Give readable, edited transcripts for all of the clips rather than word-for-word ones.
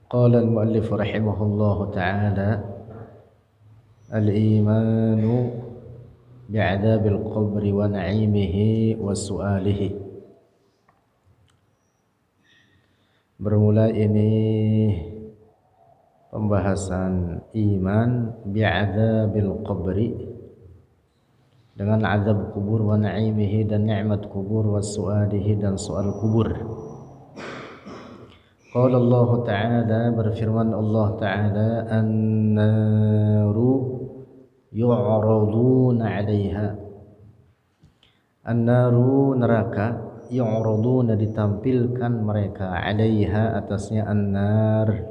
قال المؤلف رحمه الله تعالى: الإيمان بعذاب القبر ونعيمه وسؤاله. Bermula ini pembahasan iman bi'adzabil qabri, dengan azab kubur, wa na'imihi dan nikmat kubur, wa su'alihi dan soal kubur. Qala Allah Ta'ala, berfirman Allah Ta'ala, an-naru yu'raduna 'alaiha. An-naru neraka, yu'raduna ditampilkan mereka, 'alaiha atasnya an-nar,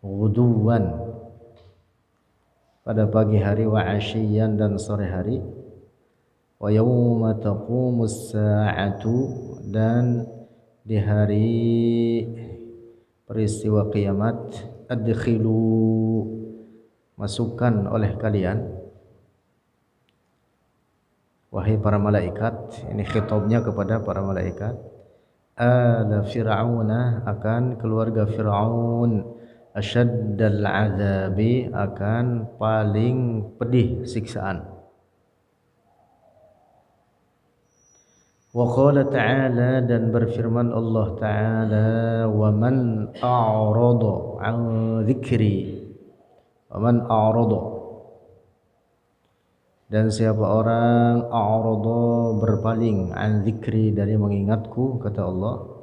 ghuduwan pada pagi hari, wa 'ashiyan dan sore hari, wa yawma taqumus sa'atu dan di hari peristiwa kiamat, adkhilu masukkan oleh kalian, wahai para malaikat. Ini khitabnya kepada para malaikat. Ala fir'auna, akan keluarga Fir'aun, asyaddal azabi, akan paling pedih siksaan. Wa qala ta'ala, dan berfirman Allah Ta'ala, wa man a'rada 'an dzikri, wa man a'rada, dan siapa orang a'rada berpaling, 'an dzikri dari mengingatku, kata Allah,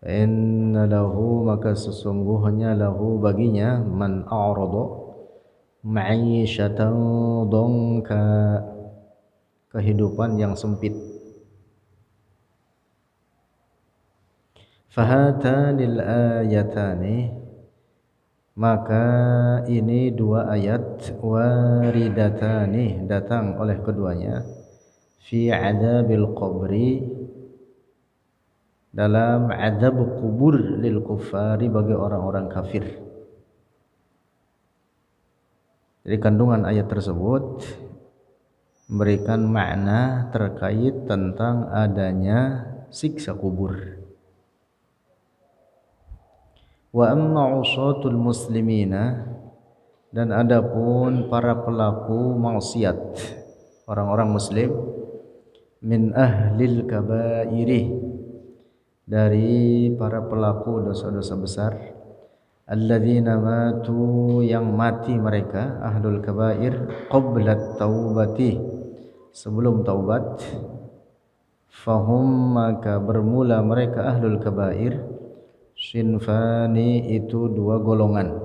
fa inna lahu, maka sesungguhnya lahu baginya, man a'rada, ma'isyatan dhanka, kehidupan yang sempit. Fahatanil ayatani, maka ini dua ayat, waridatani, datang oleh keduanya, fi adabil qabri, dalam adab kubur, lil kuffari, bagi orang-orang kafir. Jadi kandungan ayat tersebut memberikan makna terkait tentang adanya siksa kubur. Wa amma usatul muslimina, dan adapun para pelaku maksiat, orang-orang muslim, min ahlil kabairi, dari para pelaku dosa-dosa besar, alladzina matu, yang mati mereka, ahlul kabair, qablat taubati, sebelum taubat, fahum, maka bermula mereka ahlul kabair, sinfani, itu dua golongan,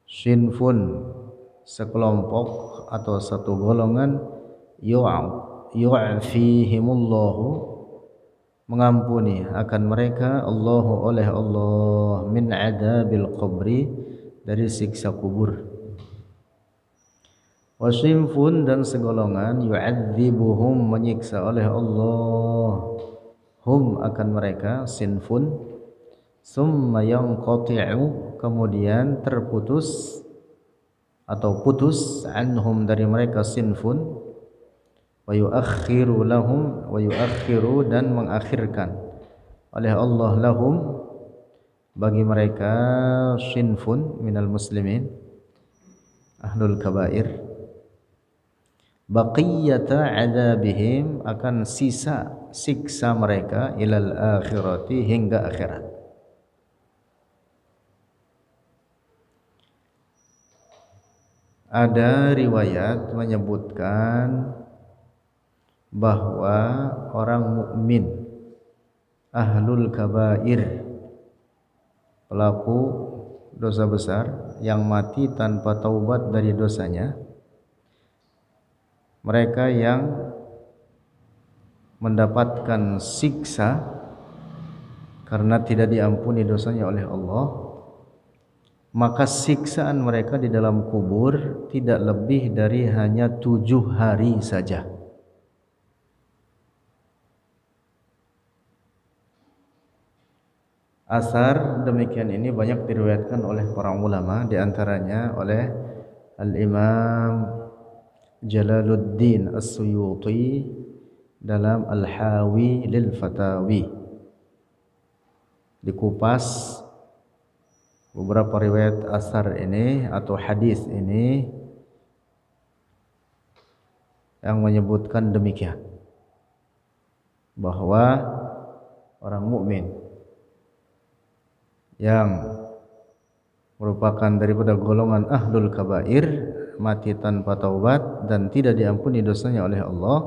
sinfun sekelompok atau satu golongan, yu'afihimullahu, mengampuni akan mereka Allahu, oleh Allah, min adabil qabri, dari siksa kubur. Wa sinfun, dan segolongan, yu'adzibuhum, menyiksa oleh Allah, hum, akan mereka, sinfun, summa yanqati'u, kemudian terputus atau putus, anhum, dari mereka, sinfun, wa yuakhiru lahum, wa yuakhiru, dan mengakhirkan oleh Allah, lahum, bagi mereka, sinfun minal muslimin, ahlul kabair, baqiyata adzabihim, akan sisa siksa mereka, ilal akhirati, hingga akhirat. Ada riwayat menyebutkan bahwa orang mukmin ahlul kabair, pelaku dosa besar yang mati tanpa taubat dari dosanya, mereka yang mendapatkan siksa karena tidak diampuni dosanya oleh Allah, maka siksaan mereka di dalam kubur tidak lebih dari hanya 7 hari saja. Asar demikian ini banyak diriwayatkan oleh para ulama, di antaranya oleh Al-Imam Jalaluddin As-Suyuti dalam Al-Hawi lil Fatawi, dikupas beberapa riwayat asar ini atau hadis ini yang menyebutkan demikian, bahwa orang mukmin yang merupakan daripada golongan ahlul kabair mati tanpa taubat dan tidak diampuni dosanya oleh Allah,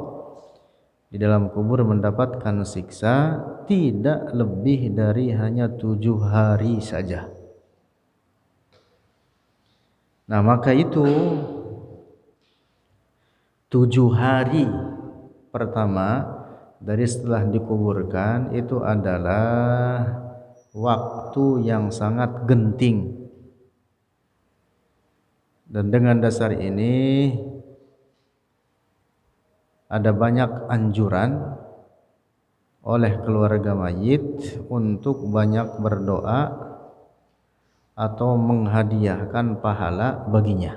di dalam kubur mendapatkan siksa tidak lebih dari hanya 7 hari saja. Nah, maka itu 7 hari pertama dari setelah dikuburkan itu adalah waktu yang sangat genting. Dan dengan dasar ini ada banyak anjuran oleh keluarga mayit untuk banyak berdoa atau menghadiahkan pahala baginya.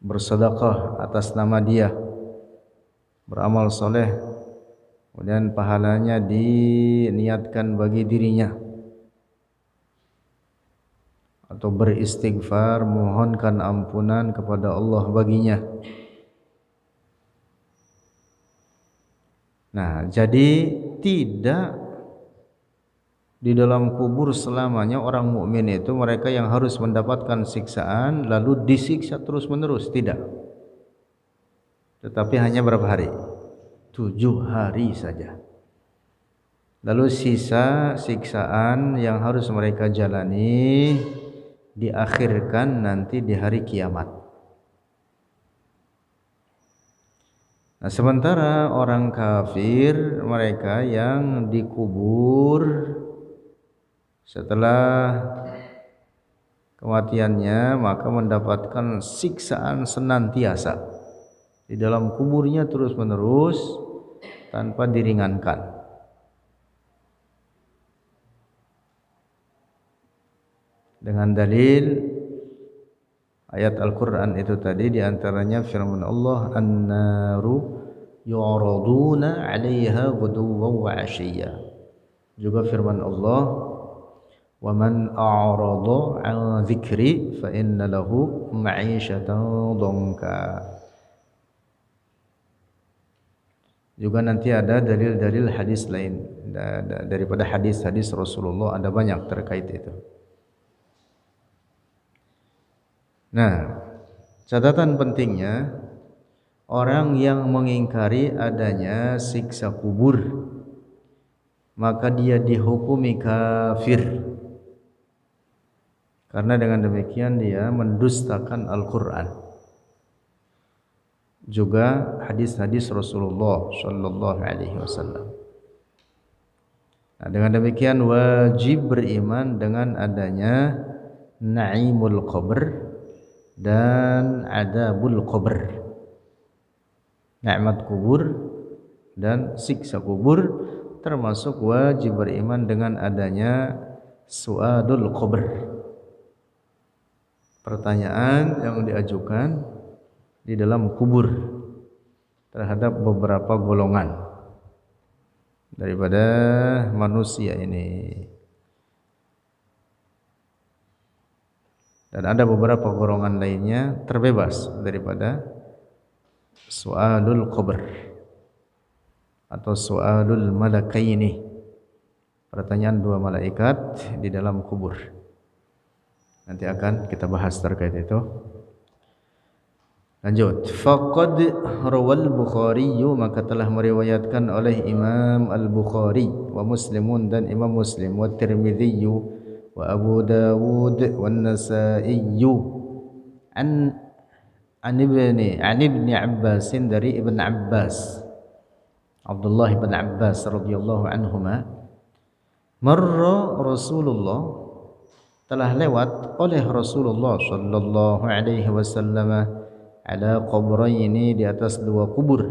Bersedekah atas nama dia, beramal soleh, kemudian pahalanya diniatkan bagi dirinya, atau beristighfar, mohonkan ampunan kepada Allah baginya. Nah, jadi tidak di dalam kubur selamanya orang mukmin itu mereka yang harus mendapatkan siksaan lalu disiksa terus menerus, tidak. Tetapi hanya berapa hari? 7 hari saja. Lalu sisa siksaan yang harus mereka jalani diakhirkan nanti di hari kiamat. Nah, sementara orang kafir mereka yang dikubur setelah kematiannya maka mendapatkan siksaan senantiasa di dalam kuburnya terus menerus tanpa diringankan. Dengan dalil ayat Al-Quran itu tadi, diantaranya firman Allah, An-naru yu'raduna 'alaiha ghuduwwan wa 'ashiyya. Juga firman Allah, wa man a'rada 'an dzikri fa inna lahu ma'isyatan dhanka. Juga nanti ada dalil-dalil hadis lain daripada hadis-hadis Rasulullah, ada banyak terkait itu. Nah, catatan pentingnya, orang yang mengingkari adanya siksa kubur maka dia dihukumi kafir, karena dengan demikian dia mendustakan Al-Quran, juga hadis-hadis Rasulullah sallallahu alaihi wasallam. Nah, dengan demikian wajib beriman dengan adanya na'imul qabr dan adabul qabr, nikmat kubur dan siksa kubur, termasuk wajib beriman dengan adanya su'adul qabr, pertanyaan yang diajukan di dalam kubur terhadap beberapa golongan daripada manusia ini. Dan ada beberapa golongan lainnya terbebas daripada su'alul qabr atau su'alul malakaini, pertanyaan 2 malaikat di dalam kubur. Nanti akan kita bahas terkait itu. Lanjut. Faqad rawal Bukhari, maka telah meriwayatkan oleh Imam Al-Bukhari wa Muslimun dan Imam Muslim, wa Tirmidzi wa Abu Dawud wa Nasa'i an ibni Abbas, dari Ibn Abbas, Abdullah ibn Abbas radhiyallahu anhuma, marra Rasulullah, telah lewat oleh Rasulullah sallallahu alaihi wasallam, ala qabraini, di atas 2 kubur.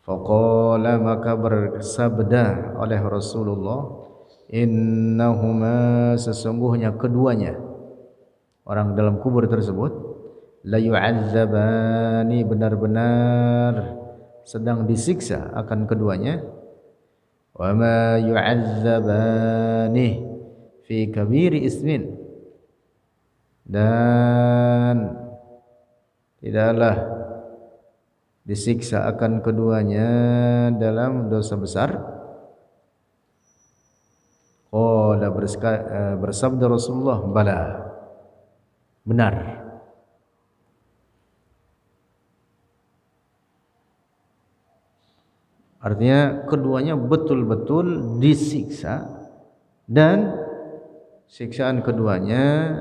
Faqala, maka bersabda oleh Rasulullah, innahuma, sesungguhnya keduanya, orang dalam kubur tersebut, la yu'adzabani, benar-benar sedang disiksa akan keduanya, wa ma yu'adzabani fi kabiri ismin, dan tidaklah disiksa akan keduanya dalam dosa besar. Qala bersabda Rasulullah, bala, benar. Artinya keduanya betul-betul disiksa, dan siksaan keduanya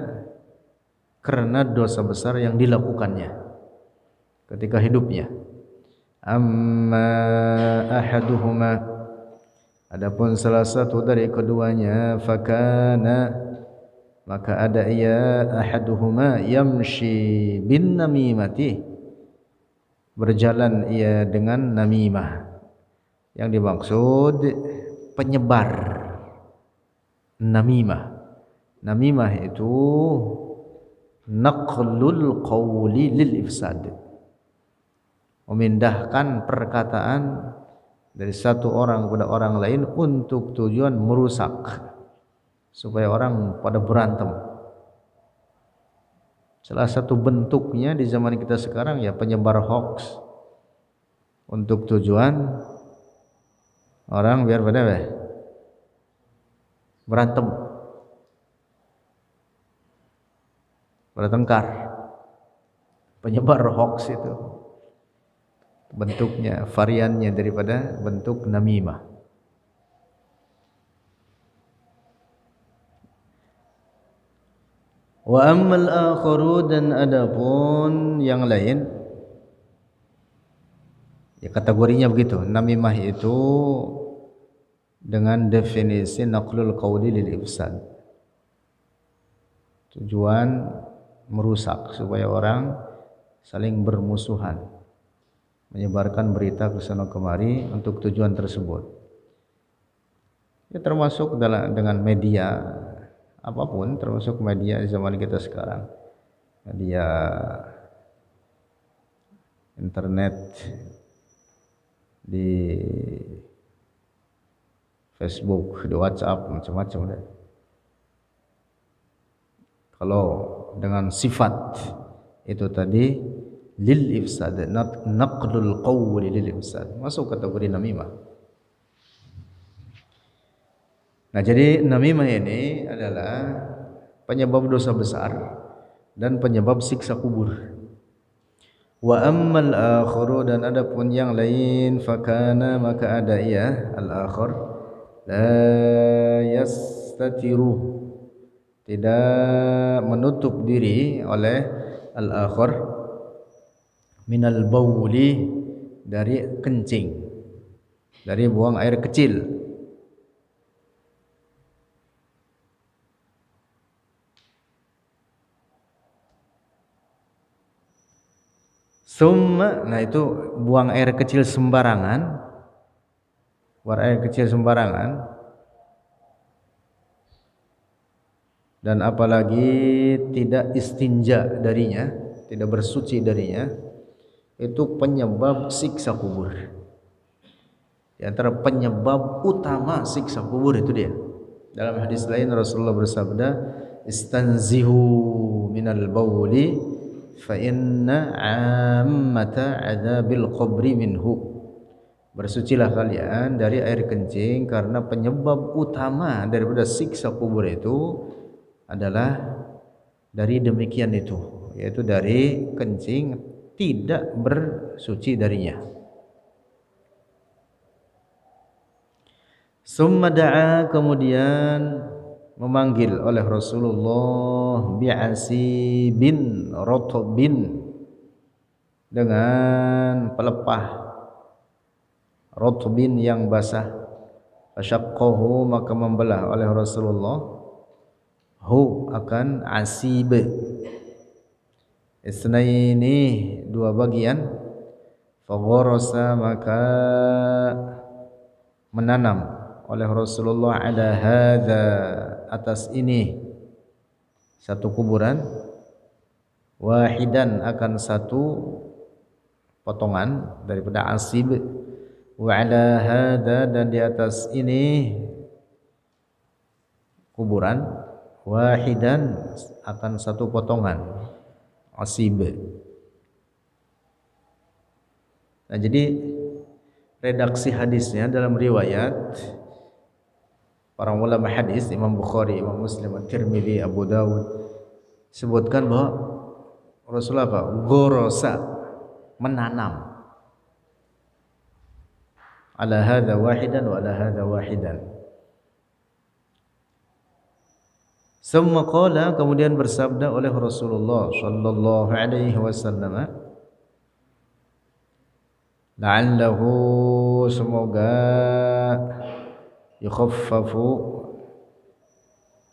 karena dosa besar yang dilakukannya ketika hidupnya. Amma ahaduhuma, adapun salah satu dari keduanya, fakana, maka ada ia, ahaduhuma yamshi bin namimati, berjalan ia dengan namimah. Yang dimaksud penyebar namimah. Namimah itu naqlul qawli lil ifsad, memindahkan perkataan dari satu orang kepada orang lain untuk tujuan merusak, supaya orang pada berantem. Salah satu bentuknya di zaman kita sekarang ya penyebar hoax, untuk tujuan orang biar pada berantem, bertengkar. Penyebar hoax itu bentuknya, variannya daripada bentuk namimah. Wa ammal akharu, dan adapun yang lain, ya kategorinya begitu. Namimah itu dengan definisi naqlul qawli lil ifsad, tujuan merusak supaya orang saling bermusuhan, menyebarkan berita ke sana kemari untuk tujuan tersebut. Ya termasuk dengan media apapun, termasuk media di zaman kita sekarang, media internet, di Facebook, di WhatsApp, macam-macam deh. Kalau dengan sifat itu tadi lil ifsad, naqlul qawli lil ifsad, masuk kategori namimah. Nah, jadi namimah ini adalah penyebab dosa besar dan penyebab siksa kubur. Wa ammal akharu, dan adapun yang lain, fakana, maka ada ia, al-akhar, la yastatiru, tidak menutup diri oleh al-akhar, minal bauli, dari kencing, dari buang air kecil. Summa, nah itu buang air kecil sembarangan, buang air kecil sembarangan, dan apalagi tidak istinja darinya, tidak bersuci darinya, itu penyebab siksa kubur. Di antara penyebab utama siksa kubur itu dia. Dalam hadis lain Rasulullah bersabda, istanzihu minal bauli fa inna ammata adzabil qabri minhu. Bersucilah kalian dari air kencing, karena penyebab utama daripada siksa kubur itu adalah dari demikian itu, yaitu dari kencing tidak bersuci darinya. Summa da'a, kemudian memanggil oleh Rasulullah, bi'asibin rotbin, dengan pelepah rotbin yang basah. Fasyaqqahu, maka membelah oleh Rasulullah hu akan asib, isnaini, dua bagian. Fagharasa, maka menanam oleh Rasulullah ala hadza, atas ini, satu kuburan, wahidan, akan satu potongan daripada asib, wa ala hada, dan di atas ini kuburan, wahidan akan satu potongan asib. Nah, jadi redaksi hadisnya dalam riwayat para ulama hadis, Imam Bukhari, Imam Muslim, At-Tirmidzi, Abu Dawud, sebutkan bahwa Rasulullah apa? Gorosa, menanam. Ala hadza wahidan wa ala hadza wahidan. Summa qala, kemudian bersabda oleh Rasulullah sallallahu alaihi wasallam, la'allahu, semoga yukhaffafu,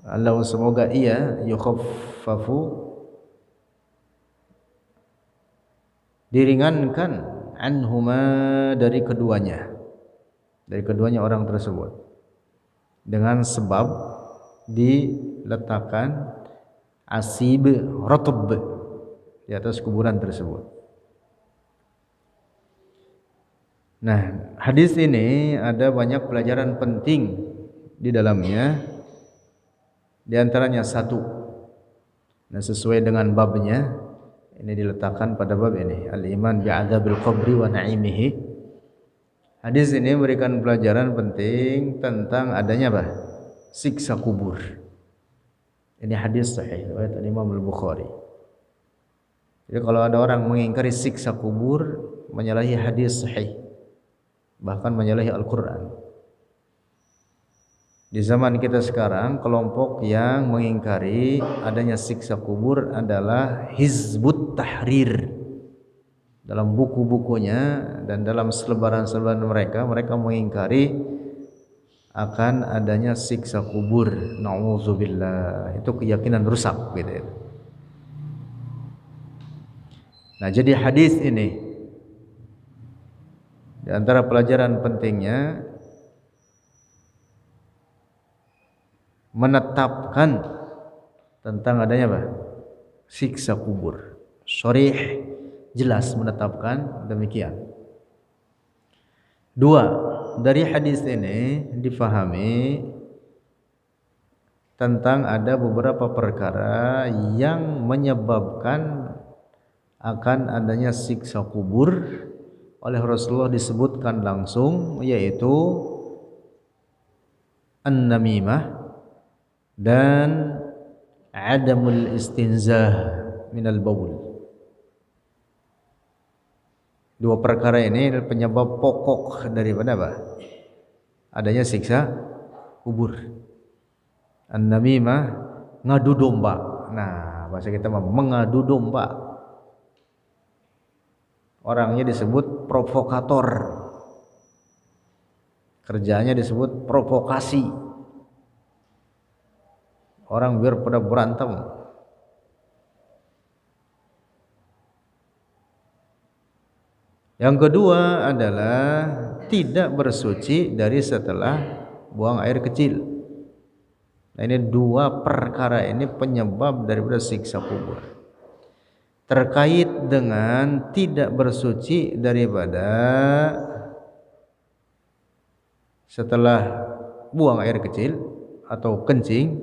la'allahu, semoga ia yukhaffafu, diringankan, anhuma, dari keduanya orang tersebut, dengan sebab diletakkan asib ratb di atas kuburan tersebut. Nah, hadis ini ada banyak pelajaran penting di dalamnya. Di antaranya satu, nah sesuai dengan babnya, ini diletakkan pada bab ini, al-iman bi'adzabil qabri wa na'imihi. Hadis ini memberikan pelajaran penting tentang adanya apa? Siksa kubur. Ini hadis sahih riwayat Imam Al-Bukhari. Jadi kalau ada orang mengingkari siksa kubur, menyalahi hadis sahih, bahkan menyalahi Al-Quran. Di zaman kita sekarang, kelompok yang mengingkari adanya siksa kubur adalah Hizbut Tahrir. Dalam buku-bukunya dan dalam selebaran-selebaran mereka mengingkari akan adanya siksa kubur. Nauzubillah, itu keyakinan rusak gitu. Nah, jadi hadis ini di antara pelajaran pentingnya menetapkan tentang adanya apa? Siksa kubur. Sharih, jelas menetapkan demikian. Dua, dari hadis ini difahami tentang ada beberapa perkara yang menyebabkan akan adanya siksa kubur. Oleh Rasulullah disebutkan langsung, yaitu an-namimah dan adamul istinzah minal baul. Dua perkara ini adalah penyebab pokok daripada apa? Adanya siksa kubur. An-namimah, ngadu domba. Nah, bahasa kita mengadu domba. Orangnya disebut provokator. Kerjanya disebut provokasi. Orang biar pada berantem. Yang kedua adalah tidak bersuci dari setelah buang air kecil. Nah, ini dua perkara ini penyebab daripada siksa kubur. Terkait dengan tidak bersuci daripada setelah buang air kecil atau kencing,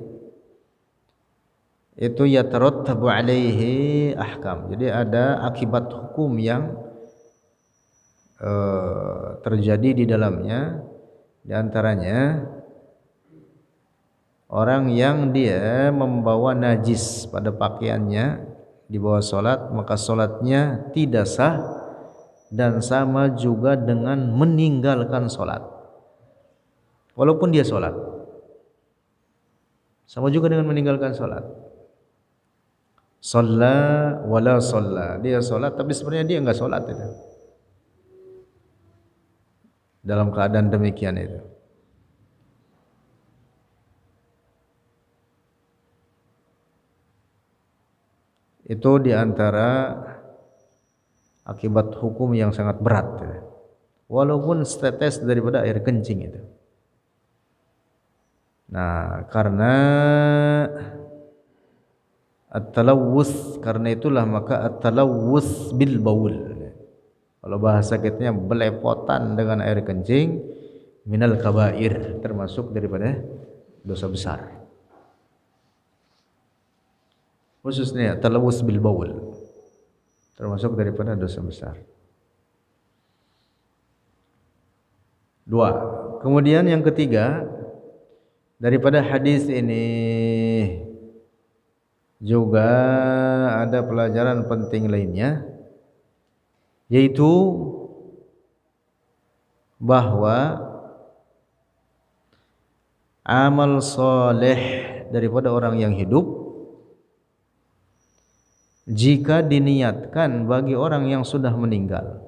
itu yatarattabu alaihi ahkam. Jadi ada akibat hukum yang terjadi di dalamnya. Di antaranya orang yang dia membawa najis pada pakaiannya di bawah salat, maka salatnya tidak sah, dan sama juga dengan meninggalkan salat walaupun dia salat. Sama juga dengan meninggalkan salat. Shalla wala shalla, dia salat tapi sebenarnya dia enggak salat itu. Dalam keadaan demikian itu diantara akibat hukum yang sangat berat, walaupun setetes daripada air kencing itu. Nah, karena at-talawwus, karena itulah maka at-talawwus bil baul, Kalau bahasa kitanya belepotan dengan air kencing minal kabair, termasuk daripada dosa besar. Khususnya talawus bil baul, termasuk daripada dosa besar. Dua. Kemudian yang ketiga, daripada hadis ini juga ada pelajaran penting lainnya, yaitu bahwa amal soleh daripada orang yang hidup jika diniatkan bagi orang yang sudah meninggal,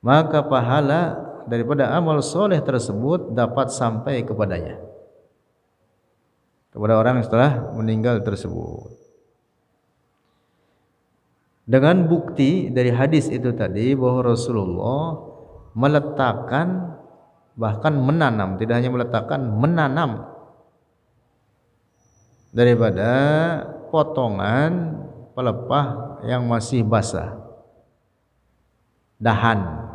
maka pahala daripada amal soleh tersebut dapat sampai kepadanya, kepada orang yang setelah meninggal tersebut. Dengan bukti dari hadis itu tadi bahwa Rasulullah meletakkan, bahkan menanam, tidak hanya meletakkan, menanam daripada potongan pelepah yang masih basah, dahan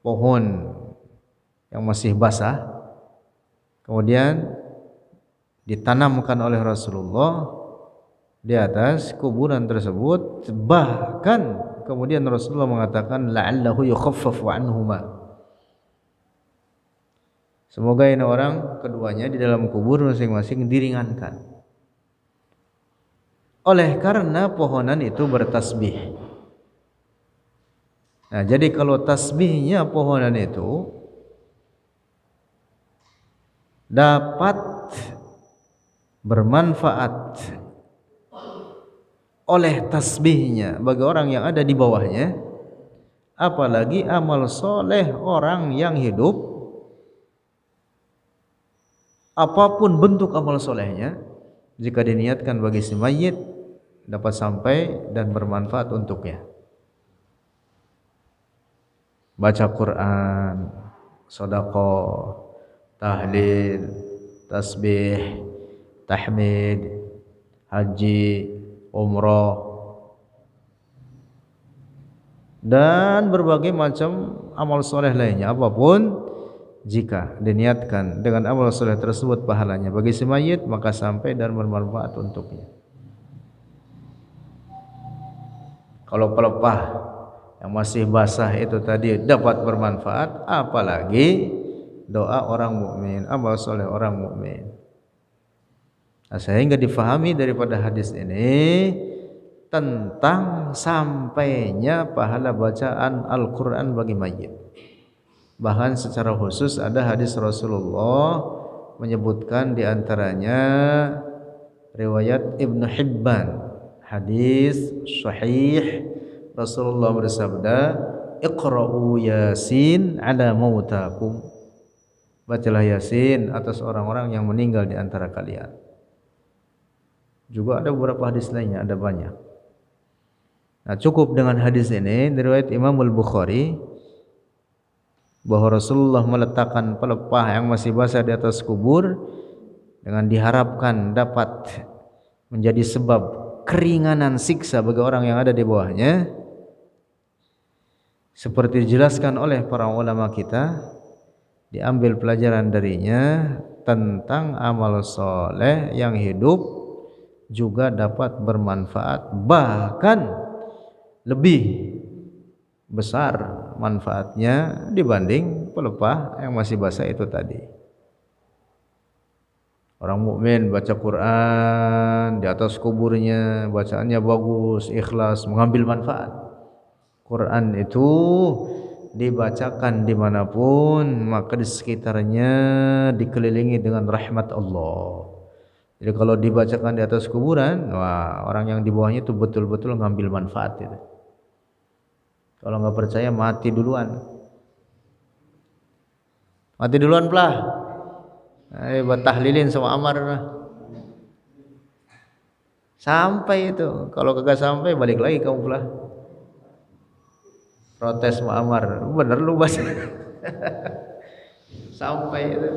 pohon yang masih basah, kemudian ditanamkan oleh Rasulullah di atas kuburan tersebut. Bahkan kemudian Rasulullah mengatakan la'allahu yukhaffafu anhuma, semoga ini orang keduanya di dalam kubur masing-masing diringankan oleh karena pohonan itu bertasbih. Nah, jadi kalau tasbihnya pohonan itu dapat bermanfaat oleh tasbihnya bagi orang yang ada di bawahnya, apalagi amal soleh orang yang hidup, apapun bentuk amal solehnya, jika diniatkan bagi si mayit dapat sampai dan bermanfaat untuknya. Baca Quran, sedekah, tahlil, tasbih, tahmid, haji, umrah, dan berbagai macam amal soleh lainnya, apapun jika diniatkan dengan amal soleh tersebut pahalanya bagi si mayit, maka sampai dan bermanfaat untuknya. Kalau pelepah yang masih basah itu tadi dapat bermanfaat, apalagi doa orang mukmin, amal soleh orang mukmin. Nah, sehingga difahami daripada hadis ini tentang sampainya pahala bacaan Al-Quran bagi mayit. Bahkan secara khusus ada hadis Rasulullah menyebutkan diantaranya riwayat Ibnu Hibban, hadis sahih. Rasulullah bersabda, Iqra'u Yasin ala mautakum, bacalah Yasin atas orang-orang yang meninggal di antara kalian. Juga ada beberapa hadis lainnya, ada banyak. Nah, cukup dengan hadis ini riwayat Imam Al-Bukhari bahwa Rasulullah meletakkan pelepah yang masih basah di atas kubur dengan diharapkan dapat menjadi sebab keringanan siksa bagi orang yang ada di bawahnya. Seperti dijelaskan oleh para ulama kita, diambil pelajaran darinya tentang amal soleh yang hidup juga dapat bermanfaat, bahkan lebih besar manfaatnya dibanding pelepah yang masih basah itu tadi. Orang mukmin baca Quran di atas kuburnya, bacaannya bagus, ikhlas, mengambil manfaat. Quran itu dibacakan dimanapun, maka di sekitarnya dikelilingi dengan rahmat Allah. Jadi kalau dibacakan di atas kuburan, wah, orang yang di bawahnya itu betul-betul ngambil manfaat itu. Kalau nggak percaya, mati duluan. Mati duluan pelah. Buat tahlilin sama Amar. Sampai itu. Kalau kagak sampai, balik lagi kamu pelah. Protes Muammar, bener lu bahasa. Sampai itu.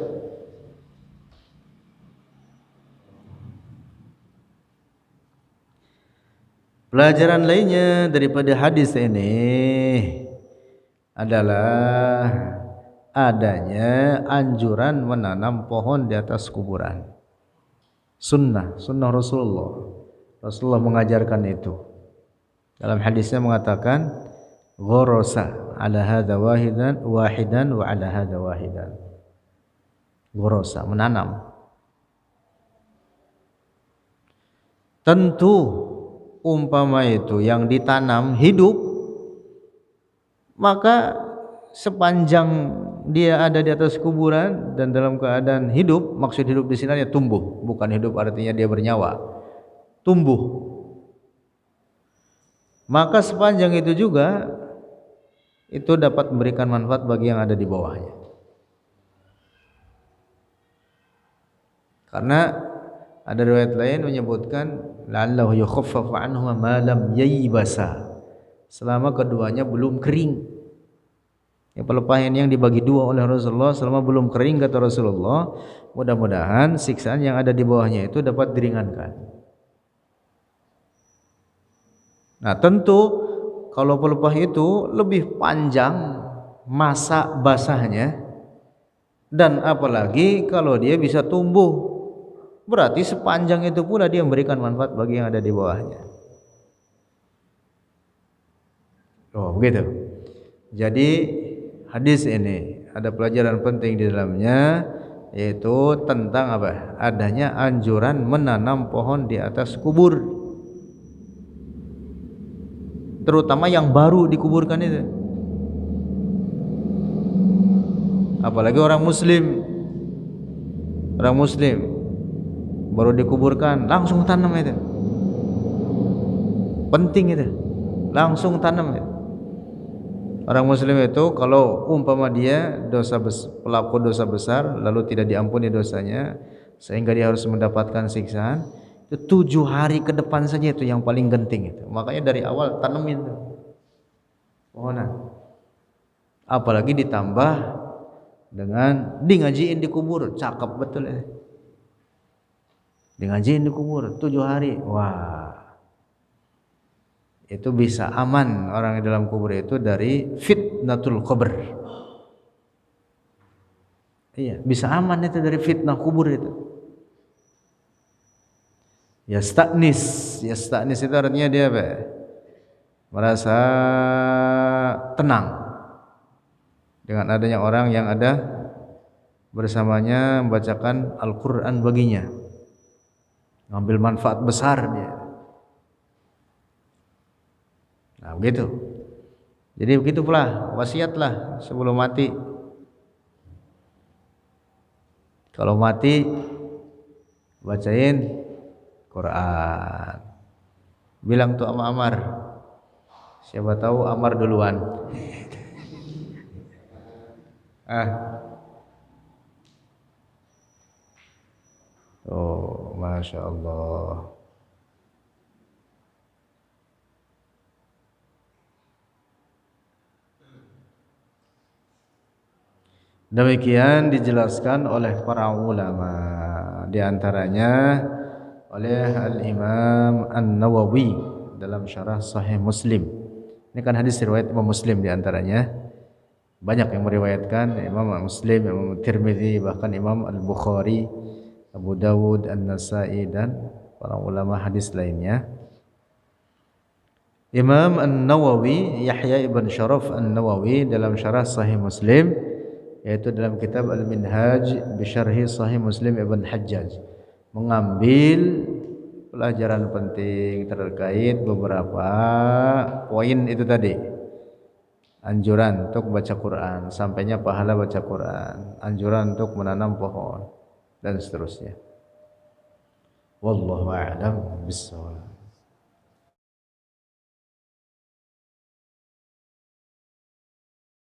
Pelajaran lainnya daripada hadis ini adalah adanya anjuran menanam pohon di atas kuburan. Sunnah Rasulullah. Rasulullah mengajarkan itu. Dalam hadisnya mengatakan ghorosa ala hadza wahidan wa ala hadza wahidan. Ghorosa, menanam. Tentu umpama itu yang ditanam hidup, maka sepanjang dia ada di atas kuburan dan dalam keadaan hidup, maksud hidup di sini ya tumbuh, bukan hidup artinya dia bernyawa, tumbuh. Maka sepanjang itu juga itu dapat memberikan manfaat bagi yang ada di bawahnya. Karena ada riwayat lain menyebutkan la'allahu yukhaffafu anhu ma lam yaybasa, selama keduanya belum kering. Ya, pelepahan yang dibagi dua oleh Rasulullah selama belum kering, kata Rasulullah, mudah-mudahan siksaan yang ada di bawahnya itu dapat diringankan. Nah, tentu kalau pelepah itu lebih panjang masa basahnya, dan apalagi kalau dia bisa tumbuh, berarti sepanjang itu pula dia memberikan manfaat bagi yang ada di bawahnya. Oh, begitu. Jadi hadis ini ada pelajaran penting di dalamnya, yaitu tentang apa? Adanya anjuran menanam pohon di atas kubur, terutama yang baru dikuburkan itu. Apalagi orang muslim baru dikuburkan langsung tanam itu. Penting itu, langsung tanam itu. Orang muslim itu kalau umpama dia pelaku dosa besar lalu tidak diampuni dosanya sehingga dia harus mendapatkan siksaan, itu 7 hari ke depan saja itu yang paling genting itu. Makanya dari awal tanemin tuh pohonan. Apalagi ditambah dengan ngajiin di kubur, cakep betul ini. Ngajiin di kubur 7 hari. Wah. Itu bisa aman orang di dalam kubur itu dari fitnatul qabr. Iya, bisa aman itu dari fitnah kubur itu. Yasta'nis itu artinya dia apa? Merasa tenang dengan adanya orang yang ada bersamanya membacakan Al-Quran baginya, ngambil manfaat besar dia. Nah, begitu. Jadi begitu pula wasiatlah sebelum mati. Kalau mati bacain Quran. Bilang tuh sama Amar, siapa tahu Amar duluan. Oh, Masya Allah. Demikian dijelaskan oleh para ulama, di antaranya oleh Al-Imam An-Nawawi dalam syarah Sahih Muslim. Ini kan hadis riwayat Imam Muslim di antaranya. Banyak yang meriwayatkan, Imam Muslim, Imam Tirmidzi, bahkan Imam Al-Bukhari, Abu Dawud, An-Nasa'i dan para ulama hadis lainnya. Imam An-Nawawi, Yahya ibn Sharaf An-Nawawi dalam syarah Sahih Muslim, yaitu dalam kitab Al-Minhaj bi Syarhi Sahih Muslim Ibn Hajjaj, mengambil pelajaran penting terkait beberapa poin itu tadi. Anjuran untuk baca Quran, sampainya pahala baca Quran, anjuran untuk menanam pohon dan seterusnya. Wallahu a'lam bishawab.